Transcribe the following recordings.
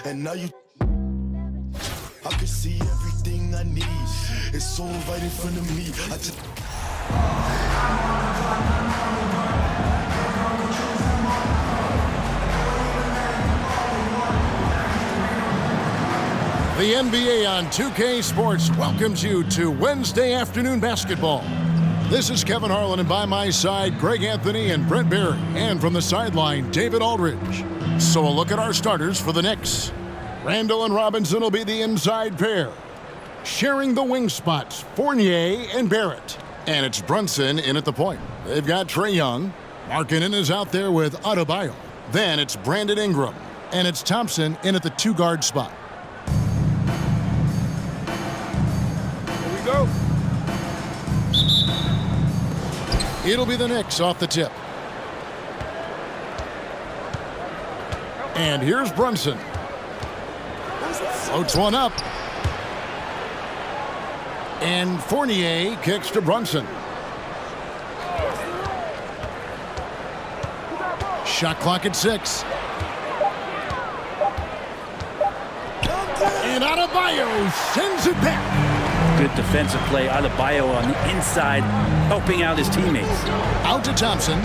And now you, I can see everything I need. It's all right in front of me. I just. The NBA on 2K Sports welcomes you to Wednesday afternoon basketball. This is Kevin Harlan, and by my side, Greg Anthony and Brent Barry. And from the sideline, David Aldridge. So a look at our starters for the Knicks. Randall and Robinson will be the inside pair. Sharing the wing spots, Fournier and Barrett. And it's Brunson in at the point. They've got Trae Young. Markkanen is out there with Adebayo. Then it's Brandon Ingram. And it's Thompson in at the two-guard spot. Go. It'll be the Knicks off the tip. And here's Brunson. Floats one up. And Fournier kicks to Brunson. Shot clock at 6. And Adebayo sends it back. Good defensive play. Adebayo on the inside, helping out his teammates. Out to Thompson.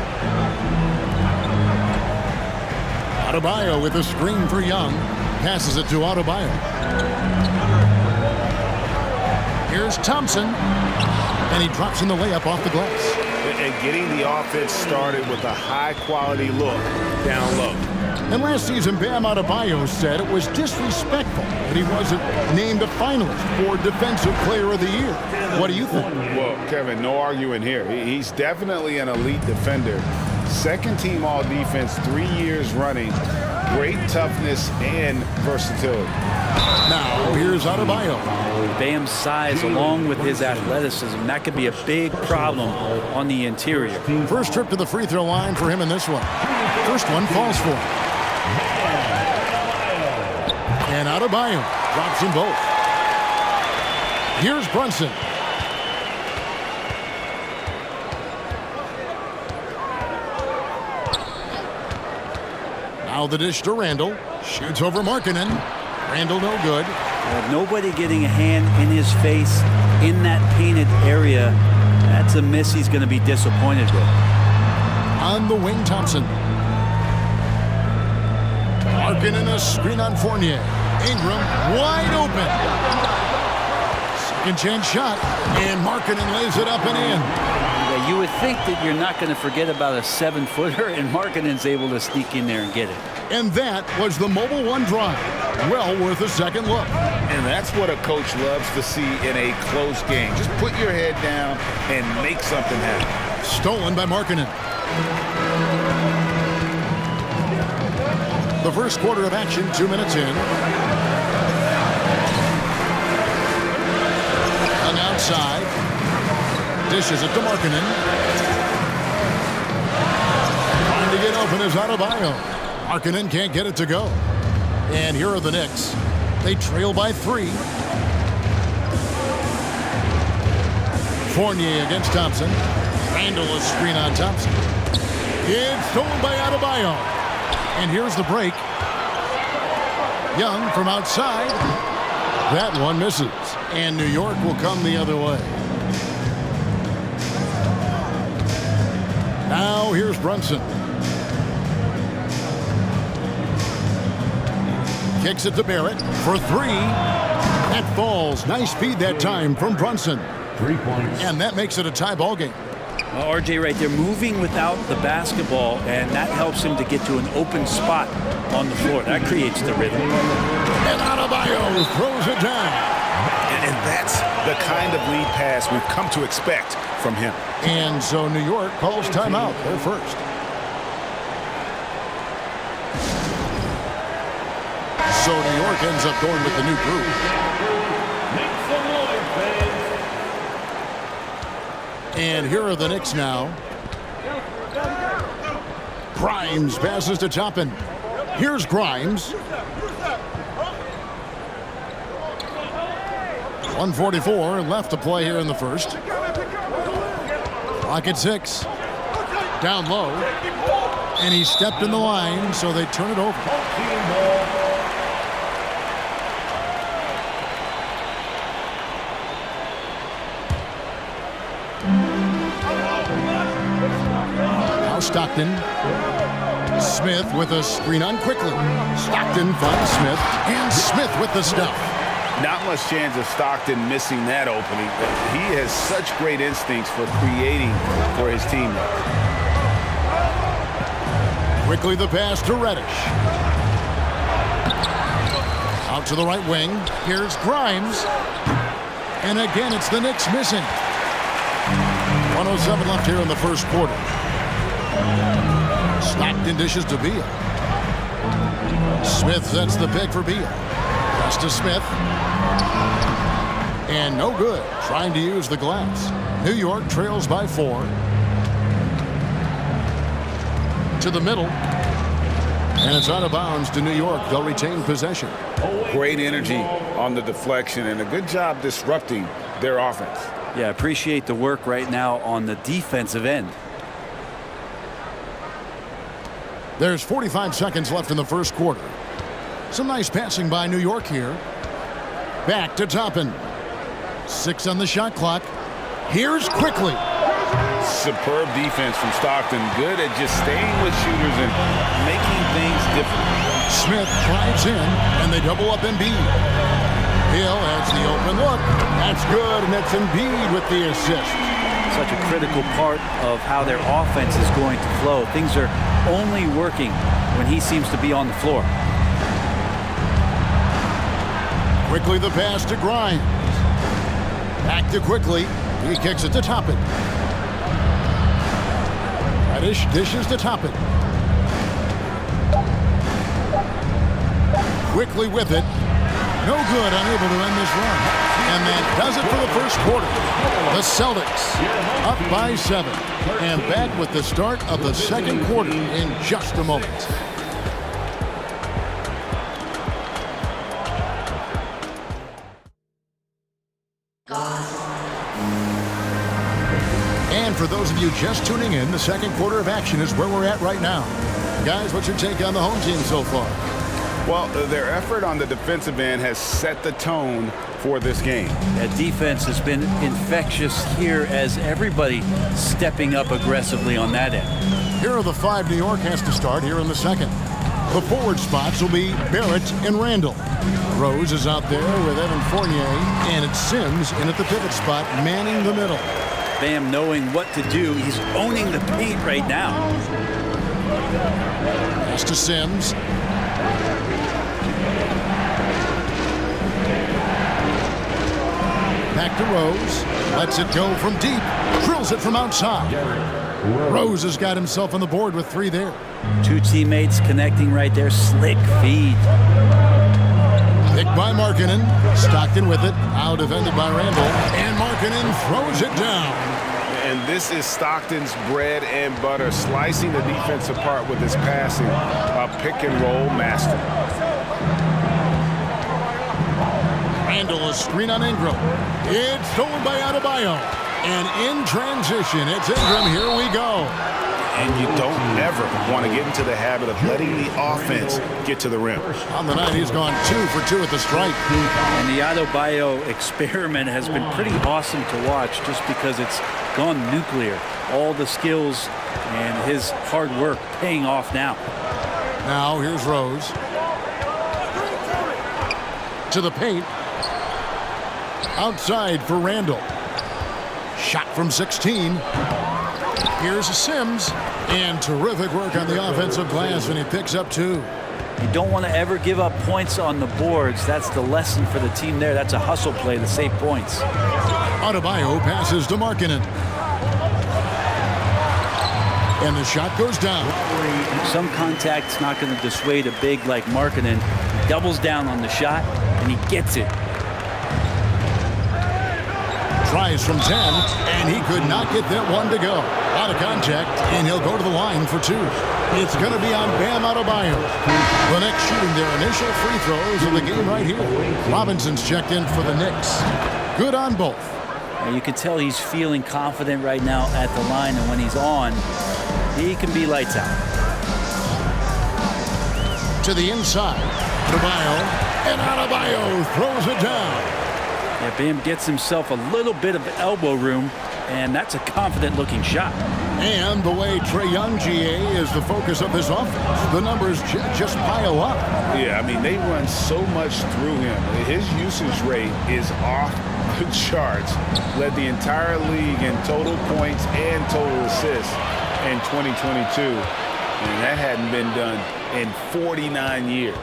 Adebayo with a screen for Young. Passes it to Adebayo. Here's Thompson. And he drops in the layup off the glass. And getting the offense started with a high-quality look down low. And last season, Bam Adebayo said it was disrespectful that he wasn't named a finalist for Defensive Player of the Year. What do you think? Well, Kevin, no arguing here. He's definitely an elite defender. Second-team all-defense 3 years running. Great toughness and versatility. Now, here's Adebayo. Bam's size along with his athleticism, that could be a big problem on the interior. First trip to the free throw line for him in this one. First one falls for him. And Adebayo drops them both. Here's Brunson. Now the dish to Randall. Shoots over Markkanen. Randall no good. Nobody getting a hand in his face in that painted area. That's a miss he's going to be disappointed with. On the wing, Thompson. Markkanen a screen on Fournier. Ingram wide open. Second chance shot. And Markkanen lays it up and in. Yeah, you would think that you're not going to forget about a 7-footer, and Markkanen's able to sneak in there and get it. And that was the Mobile One drive. Well worth a second look. And that's what a coach loves to see in a close game. Just put your head down and make something happen. Stolen by Markkanen. The first quarter of action, 2 minutes in. And outside. Dishes it to Markkanen. Trying to get open is Adebayo. Markkanen can't get it to go. And here are the Knicks. They trail by 3. Fournier against Thompson. Randall a screen on Thompson. It's stolen by Adebayo. And here's the break. Young from outside. That one misses. And New York will come the other way. Now here's Brunson. Kicks it to Barrett for 3. That falls. Nice feed that time from Brunson. 3 points. And that makes it a tie ball game. Well, RJ right there, moving without the basketball, and that helps him to get to an open spot on the floor. That creates the rhythm. And Adebayo throws it down. And that's the kind of lead pass we've come to expect from him. And so New York calls timeout. They're first. So New York ends up going with the new group. And here are the Knicks now. Grimes passes to Toppin. Here's Grimes. 1:44 left to play here in the first. Clock at 6. Down low. And he stepped in the line, so they turn it over. Stockton. Smith with a screen on quickly. Stockton finds Smith, and Smith with the stuff. Not much chance of Stockton missing that opening. He has such great instincts for creating for his teammates. Quickly the pass to Reddish. Out to the right wing. Here's Grimes. And again, it's the Knicks missing. 1:07 left here in the first quarter. Stockton dishes to Beal. Smith sets the pick for Beal. Pass to Smith. And no good. Trying to use the glass. New York trails by 4. To the middle. And it's out of bounds to New York. They'll retain possession. Great energy on the deflection and a good job disrupting their offense. Yeah, appreciate the work right now on the defensive end. There's 45 seconds left in the first quarter. Some nice passing by New York here. Back to Toppin. 6 on the shot clock. Here's quickly. Superb defense from Stockton. Good at just staying with shooters and making things different. Smith drives in, and they double up Embiid. Hill has the open look. That's good, and that's Embiid with the assist. Such a critical part of how their offense is going to flow. Things are only working when he seems to be on the floor. Quickly the pass to Grimes. Back to Quickly. He kicks it to Toppin. Reddish dishes to Toppin. Quickly with it. No good, unable to end this run. And that does it for the first quarter. The Celtics up by 7. And back with the start of the second quarter in just a moment. And for those of you just tuning in, the second quarter of action is where we're at right now. Guys, what's your take on the home team so far? Well, their effort on the defensive end has set the tone for this game. That defense has been infectious here as everybody stepping up aggressively on that end. Here are the 5 New York has to start here in the second. The forward spots will be Barrett and Randall. Rose is out there with Evan Fournier, and it's Sims in at the pivot spot, manning the middle. Bam knowing what to do. He's owning the paint right now. Pass to Sims. Back to Rose. Lets it go from deep. Drills it from outside. Rose has got himself on the board with 3 there. 2 teammates connecting right there. Slick feed. Picked by Markkanen. Stockton with it. Out defended by Randall. And Markkanen throws it down. And this is Stockton's bread and butter, slicing the defense apart with his passing. A pick-and-roll master. Randall, a screen on Ingram. It's stolen by Adebayo. And in transition, it's Ingram. Here we go. And you don't ever want to get into the habit of letting the offense get to the rim. On the night, he's gone 2 for 2 at the stripe. And the Adebayo experiment has been pretty awesome to watch just because it's gone nuclear. All the skills and his hard work paying off now. Now here's Rose. To the paint. Outside for Randall. Shot from 16. Here's Sims. And terrific work on the offensive glass, and he picks up 2. You don't want to ever give up points on the boards. That's the lesson for the team there. That's a hustle play to save points. Adebayo passes to Markkanen. And the shot goes down. Some contact's not going to dissuade a big like Markkanen. He doubles down on the shot, and he gets it. Tries from 10, and he could not get that one to go. Out of contact, and he'll go to the line for 2. It's going to be on Bam Adebayo. The Knicks shooting their initial free throws of the game right here. Robinson's checked in for the Knicks. Good on both. And you can tell he's feeling confident right now at the line, and when he's on, he can be lights out. To the inside, Adebayo, and Adebayo throws it down. Yeah, Bam gets himself a little bit of elbow room, and that's a confident-looking shot. And the way Trae Young, GA, is the focus of this offense, the numbers just pile up. Yeah, I mean, they run so much through him. His usage rate is off the charts. Led the entire league in total points and total assists in 2022. And that hadn't been done in 49 years.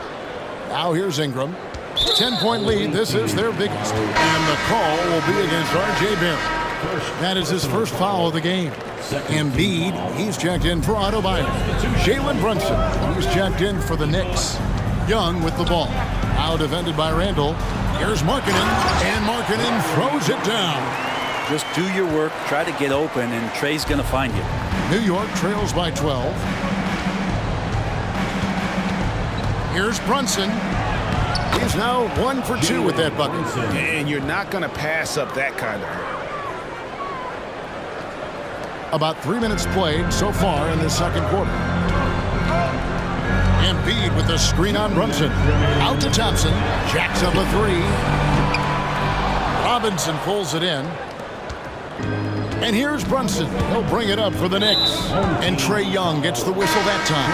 Now here's Ingram. 10-point lead. This is their biggest. And the call will be against R.J. Barrett. That is his first foul of the game. Embiid, he's checked in for Adebayo. Jalen Brunson, he's checked in for the Knicks. Young with the ball. Now defended by Randall. Here's Markkanen, and Markkanen throws it down. Just do your work, try to get open, and Trae's going to find you. New York trails by 12. Here's Brunson. He's now 1 for 2 with that bucket. And you're not going to pass up that kind of work. About 3 minutes played so far in the second quarter. Embiid with the screen on Brunson. Out to Thompson. Jacks up a three. Robinson pulls it in. And here's Brunson. He'll bring it up for the Knicks. And Trae Young gets the whistle that time.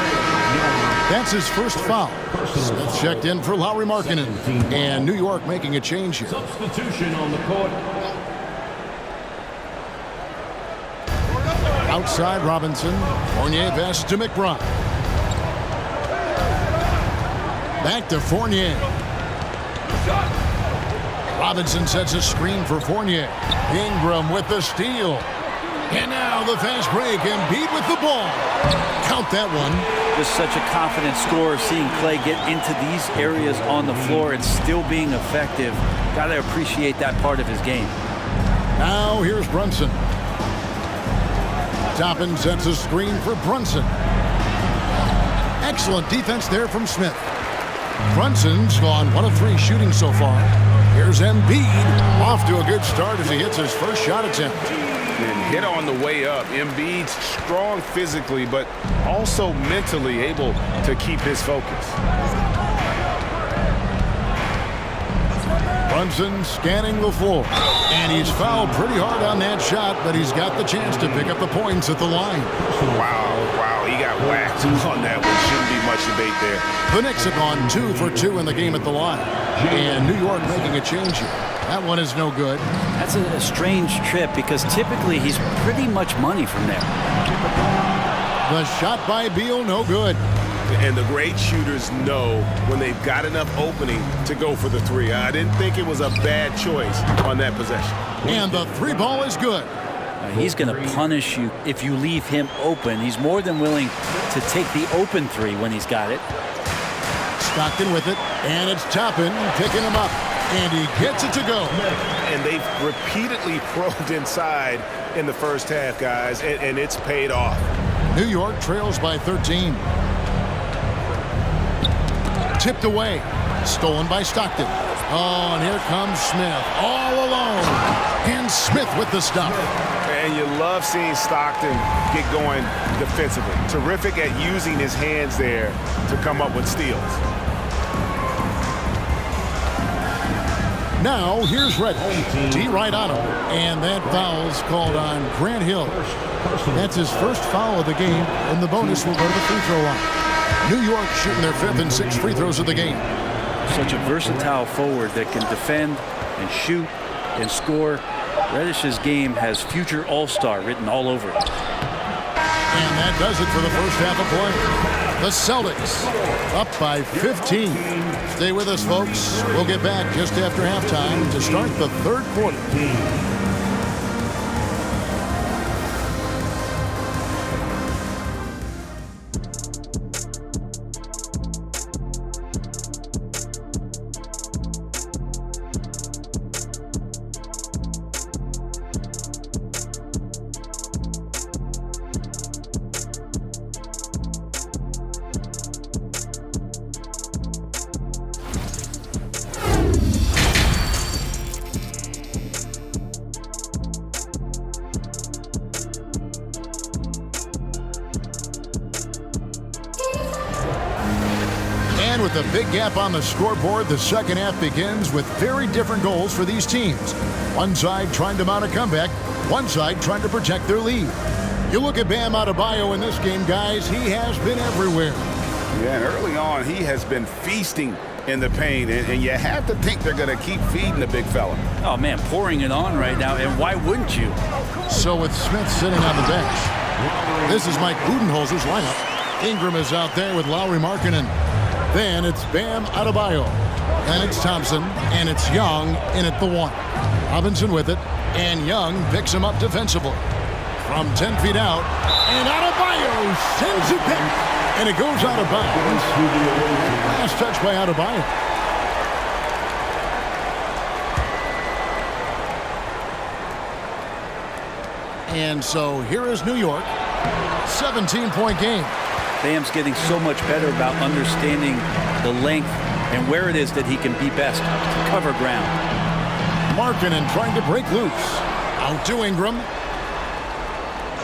That's his first foul. Smith checked in for Lauri Markkanen. And New York making a change here. Substitution on the court. Outside Robinson. Fournier pass to McBride. Back to Fournier. Robinson sets a screen for Fournier. Ingram with the steal. And now the fast break. Embiid with the ball. Count that one. Just such a confident scorer, seeing Clay get into these areas on the floor and still being effective. Got to appreciate that part of his game. Now here's Brunson. Toppin sets a screen for Brunson. Excellent defense there from Smith. Brunson's gone 1 of 3 shooting so far. Here's Embiid, off to a good start as he hits his first shot attempt. And hit on the way up. Embiid's strong physically, but also mentally able to keep his focus. Brunson scanning the floor. And he's fouled pretty hard on that shot, but he's got the chance to pick up the points at the line. Wow, he got whacked on that one. Shouldn't be much debate there. The Knicks have gone 2 for 2 in the game at the line. And New York making a change here. That one is no good. That's a strange trip because typically he's pretty much money from there. The shot by Beal, no good. And the great shooters know when they've got enough opening to go for the three. I didn't think it was a bad choice on that possession. And the 3 ball is good. He's going to punish you if you leave him open. He's more than willing to take the open 3 when he's got it. Stockton with it, and it's Toppin picking him up. And he gets it to go. And they've repeatedly probed inside in the first half, guys, and it's paid off. New York trails by 13. Tipped away. Stolen by Stockton. Oh, and here comes Smith. All alone. And Smith with the stop. And you love seeing Stockton get going defensively. Terrific at using his hands there to come up with steals. Now, here's Reddish. D right on him. And that foul's called on Grant Hill. That's his first foul of the game, and the bonus will go to the free throw line. New York shooting their 5th and 6th free throws of the game. Such a versatile forward that can defend and shoot and score. Reddish's game has future all-star written all over it. And that does it for the first half of play. The Celtics up by 15. Stay with us, folks. We'll get back just after halftime to start the 3rd quarter. with a big gap on the scoreboard, the second half begins with very different goals for these teams. One side trying to mount a comeback, one side trying to protect their lead. You look at Bam Adebayo in this game, guys, he has been everywhere. Yeah, and early on, he has been feasting in the paint, and you have to think they're going to keep feeding the big fella. Oh, man, pouring it on right now, and why wouldn't you? So with Smith sitting on the bench, this is Mike Budenholzer's lineup. Ingram is out there with Lowry Markkanen. Then it's Bam Adebayo. And it's Thompson, and it's Young in at the 1. Robinson with it, and Young picks him up defensively. From 10 feet out, and Adebayo sends it back. And it goes out of bounds. Last touch by Adebayo. And so here is New York. 17-point game. Bam's getting so much better about understanding the length and where it is that he can be best to cover ground. Markkanen trying to break loose. Out to Ingram.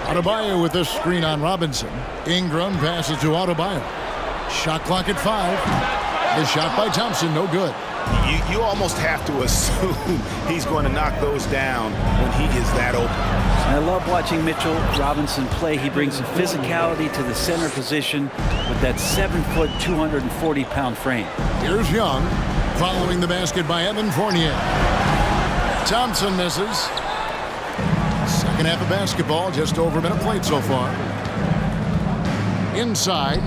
Adebayo with this screen on Robinson. Ingram passes to Adebayo. Shot clock at 5. The shot by Thompson, no good. You almost have to assume he's going to knock those down when he is that open. I love watching Mitchell Robinson play. He brings a physicality to the center position with that 7-foot, 240-pound frame. Here's Young, following the basket by Evan Fournier. Thompson misses. Second half of basketball, just over a minute played so far. Inside,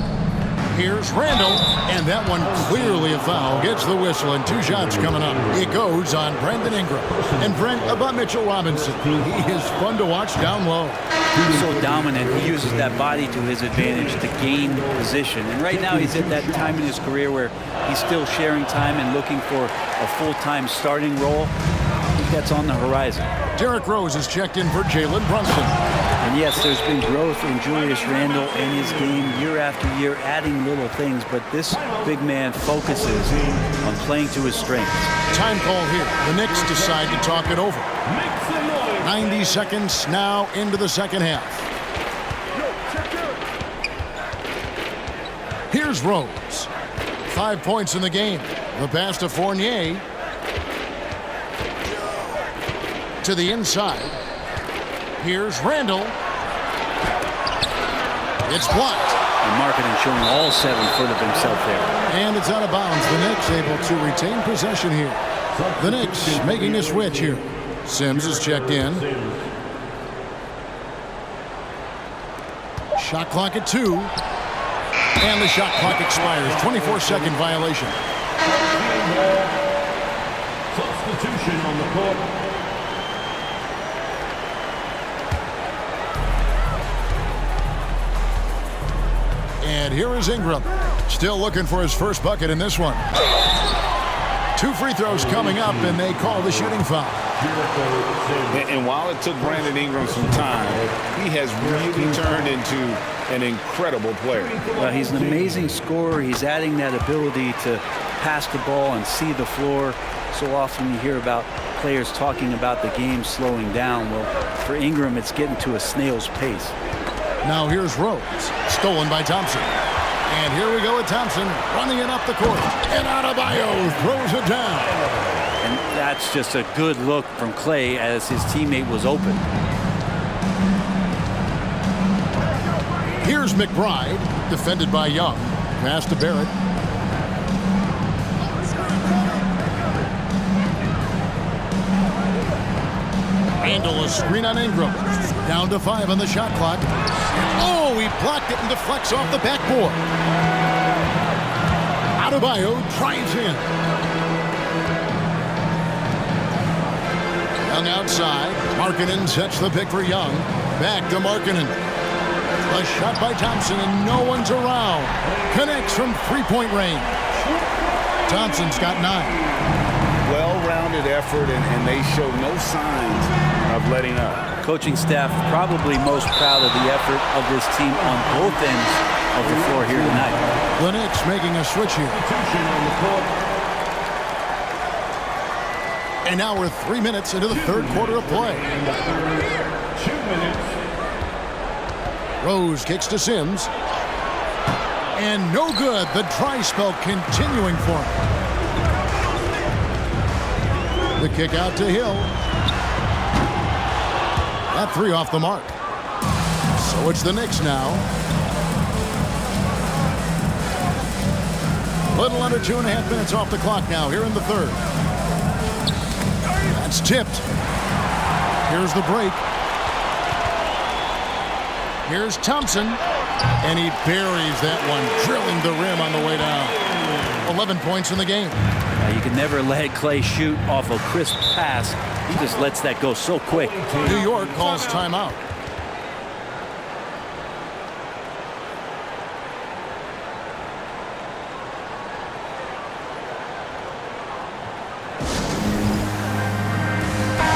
here's Randall, and that one clearly a foul. Gets the whistle, and 2 shots coming up. It goes on Brandon Ingram. And Brent, about Mitchell Robinson, he is fun to watch down low. He's so dominant. He uses that body to his advantage to gain position. And right now he's at that time in his career where he's still sharing time and looking for a full-time starting role. I think that's on the horizon. Derrick Rose is checked in for Jalen Brunson. And yes, there's been growth in Julius Randle in his game year after year, adding little things, but this big man focuses on playing to his strengths. Time call here. The Knicks decide to talk it over. 90 seconds now into the second half. Here's Rose. 5 points in the game. The pass to Fournier. To the inside. Here's Randall. It's blocked. And Markkanen showing all 7 foot of himself there. And it's out of bounds. The Knicks able to retain possession here. The Knicks making a switch here. Sims is checked in. Shot clock at 2. And the shot clock expires. 24-second violation. Substitution on the court. And here is Ingram. Still looking for his first bucket in this one. 2 free throws coming up, and they call the shooting foul. And while it took Brandon Ingram some time, he has really turned into an incredible player. Well, he's an amazing scorer. He's adding that ability to pass the ball and see the floor. So often you hear about players talking about the game slowing down. Well, for Ingram, it's getting to a snail's pace. Now here's Rose, stolen by Thompson. And here we go with Thompson running it up the court. And Adebayo throws it down. And that's just a good look from Clay as his teammate was open. Here's McBride, defended by Young. Pass to Barrett. Randall, a screen on Ingram. Down to 5 on the shot clock. Oh, he blocked it and deflects off the backboard. Adebayo drives in. Young outside. Markkanen sets the pick for Young. Back to Markkanen. A shot by Thompson, and no one's around. Connects from three-point range. Thompson's got 9. Well-rounded effort, and they show no signs of letting up. Coaching staff probably most proud of the effort of this team on both ends of the floor here tonight. The Knicks making a switch here. And now we're 3 minutes into the third quarter of play. 2 minutes. Rose kicks to Sims. And no good. The dry spell continuing for him. The kick out to Hill. That three off the mark. So it's the Knicks now. Little under 2.5 minutes off the clock now here in the third. That's tipped. Here's the break. Here's Thompson. And he buries that one, drilling the rim on the way down. 11 points in the game. You can never let Clay shoot off a crisp pass. He just lets that go so quick. New York calls timeout.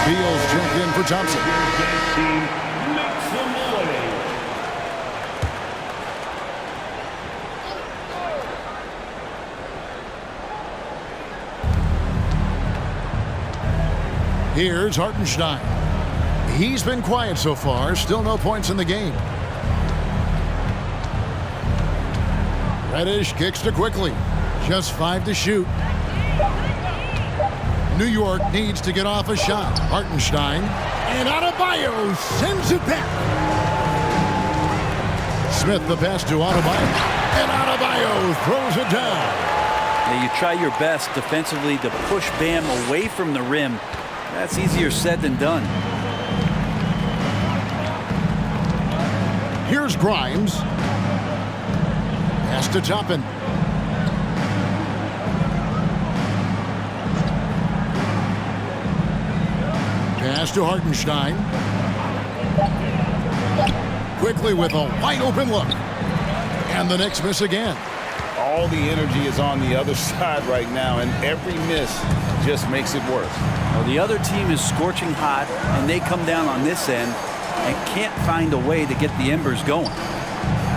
Beals jumped in for Thompson. Here's Hartenstein. He's been quiet so far. Still no points in the game. Reddish kicks to Quickly. Just 5 to shoot. New York needs to get off a shot. Hartenstein. And Adebayo sends it back. Smith the pass to Adebayo. And Adebayo throws it down. Now you try your best defensively to push Bam away from the rim. That's easier said than done. Here's Grimes. Pass to Toppin. Pass to Hartenstein. Quickly with a wide open look. And the Knicks miss again. All the energy is on the other side right now, and every miss just makes it worse. Well, the other team is scorching hot, and they come down on this end and can't find a way to get the embers going.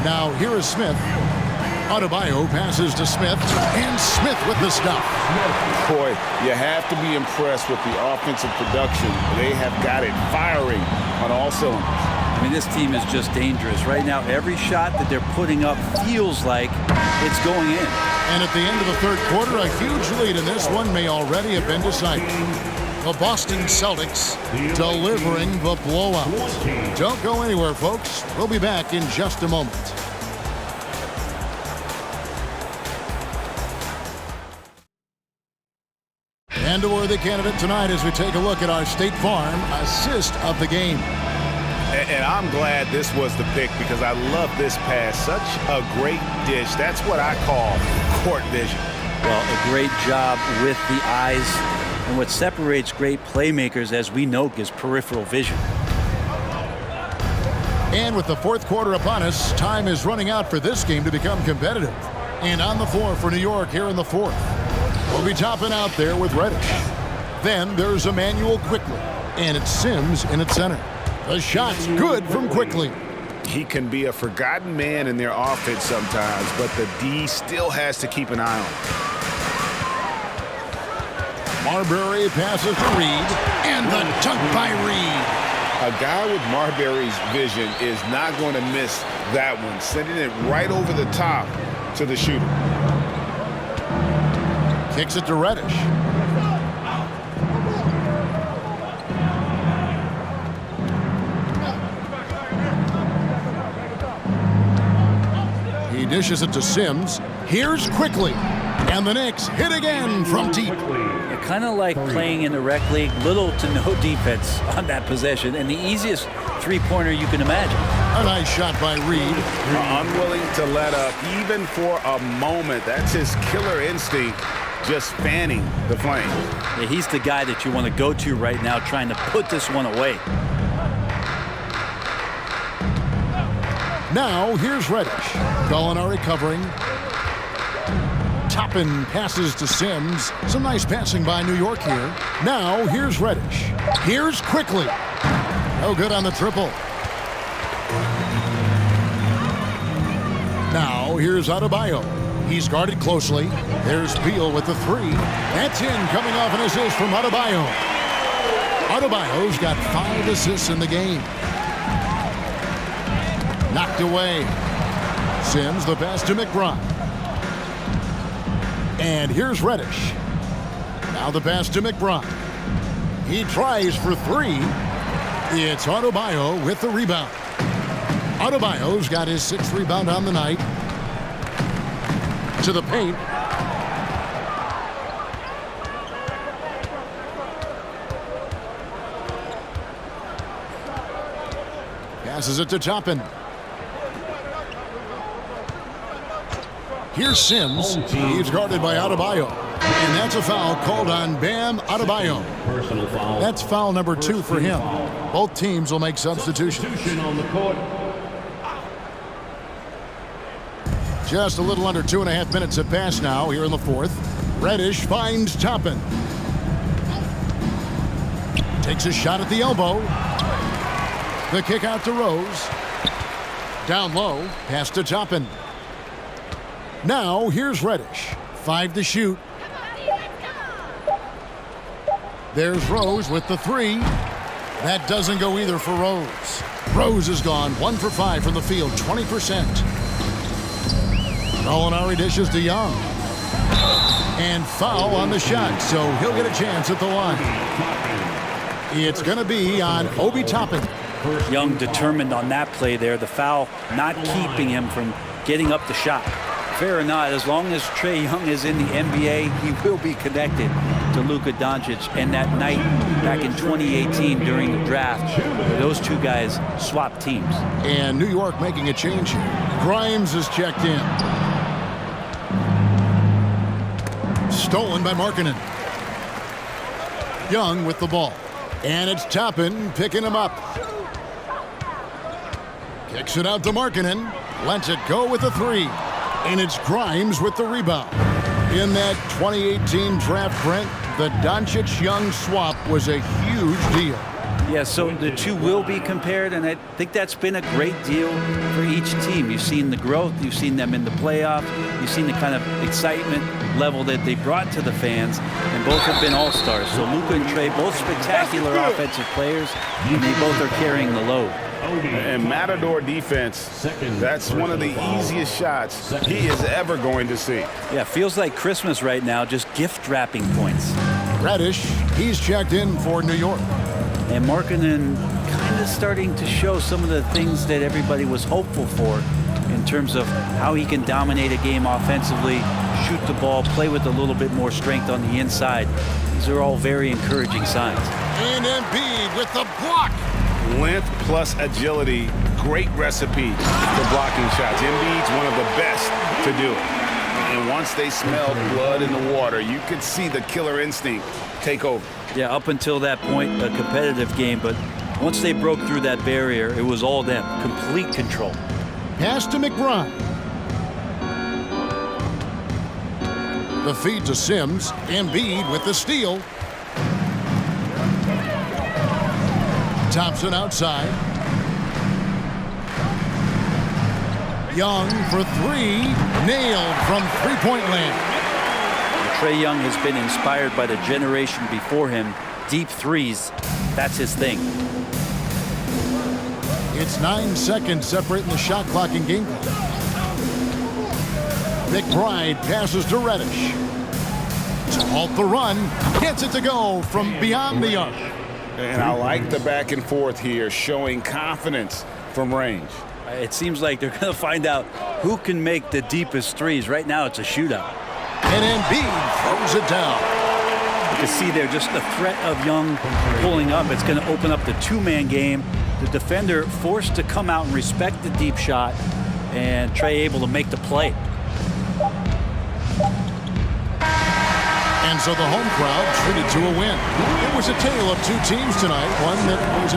Now here is Smith. Adebayo passes to Smith, and Smith with the stuff. Boy, you have to be impressed with the offensive production. They have got it firing on all cylinders. I mean, this team is just dangerous. Right now, every shot that they're putting up feels like it's going in. And at the end of the third quarter, a huge lead in this one may already have been decided. The Boston Celtics delivering the blowout. Don't go anywhere, folks. We'll be back in just a moment. And a worthy candidate tonight as we take a look at our State Farm assist of the game. And I'm glad this was the pick because I love this pass. Such a great dish. That's what I call court vision. Well, a great job with the eyes. And what separates great playmakers, as we know, is peripheral vision. And with the fourth quarter upon us, time is running out for this game to become competitive. And on the floor for New York here in the fourth. We'll be topping out there with Reddish. Then there's Emmanuel Quickly. And it's Sims in its center. The shot's good from Quickly. He can be a forgotten man in their offense sometimes, but the D still has to keep an eye on him. Marbury passes to Reed, and the dunk by Reed. A guy with Marbury's vision is not going to miss that one, sending it right over the top to the shooter. Kicks it to Reddish. He dishes it to Sims. Here's Quickly. And the Knicks hit again from deep. Kind of like playing in the rec league, little to no defense on that possession, and the easiest three-pointer you can imagine. A nice shot by Reed. Unwilling to let up even for a moment. That's his killer instinct, just fanning the flame. Yeah, he's the guy that you want to go to right now, trying to put this one away. Now here's Reddish. Gallinari covering. Toppin passes to Sims. Some nice passing by New York here. Now here's Reddish. Here's Quickly. No good on the triple. Now here's Adebayo. He's guarded closely. There's Beal with the three. That's in, coming off an assist from Adebayo. Adebayo's got 5 assists in the game. Knocked away. Sims the pass to McBride. And here's Reddish. Now the pass to McBride. He tries for three. It's Adebayo with the rebound. Adebayo's got his 6th rebound on the night. To the paint. Passes it to Toppin. Here's Sims. He's guarded by Adebayo. And that's a foul called on Bam Adebayo. Personal foul. That's foul number 2 for him. Both teams will make substitutions. Substitution on the court. Just a little under 2.5 minutes have passed now here in the 4th. Reddish finds Toppin. Takes a shot at the elbow. The kick out to Rose. Down low, pass to Toppin. Now here's Reddish. 5 to shoot. There's Rose with the 3. That doesn't go either for Rose. Rose is gone 1 for 5 from the field, 20%. Molinari dishes to Young. And foul on the shot, so he'll get a chance at the line. It's going to be on Obi Toppin. Young determined on that play there. The foul not keeping him from getting up the shot. Fair or not, as long as Trae Young is in the NBA, he will be connected to Luka Doncic. And that night back in 2018 during the draft, those two guys swapped teams. And New York making a change here. Grimes is checked in. Stolen by Markkanen. Young with the ball. And it's Toppin picking him up. Kicks it out to Markkanen. Lets it go with the 3. And it's Grimes with the rebound. In that 2018 draft, Brent, the Doncic-Young swap was a huge deal. Yeah, so the two will be compared, and I think that's been a great deal for each team. You've seen the growth, you've seen them in the playoffs, you've seen the kind of excitement level that they brought to the fans, and both have been all-stars. So Luka and Trae, both spectacular offensive players, and they both are carrying the load. And Matador defense, that's one of the easiest shots he is ever going to see. Yeah, feels like Christmas right now, just gift wrapping points. Reddish, he's checked in for New York. And Markkanen kind of starting to show some of the things that everybody was hopeful for in terms of how he can dominate a game offensively, shoot the ball, play with a little bit more strength on the inside. These are all very encouraging signs. And Embiid with the block. Length plus agility, great recipe for blocking shots. Embiid's one of the best to do it. And once they smelled blood in the water, you could see the killer instinct take over. Yeah, up until that point, a competitive game, but once they broke through that barrier, it was all them. Complete control. Pass to McBride. The feed to Sims. Embiid with the steal. Thompson outside. Young for 3. Nailed from three-point land. Trae Young has been inspired by the generation before him. Deep threes, that's his thing. It's 9 seconds separating the shot clock and game clock. McBride passes to Reddish. To halt the run, gets it to go from beyond the arc. And I like the back and forth here, showing confidence from range. It seems like they're going to find out who can make the deepest threes. Right now, it's a shootout. And Embiid throws it down. You can see there just the threat of Young pulling up. It's going to open up the two-man game. The defender forced to come out and respect the deep shot, and Trae able to make the play. And so the home crowd treated to a win. It was a tale of two teams tonight, one that was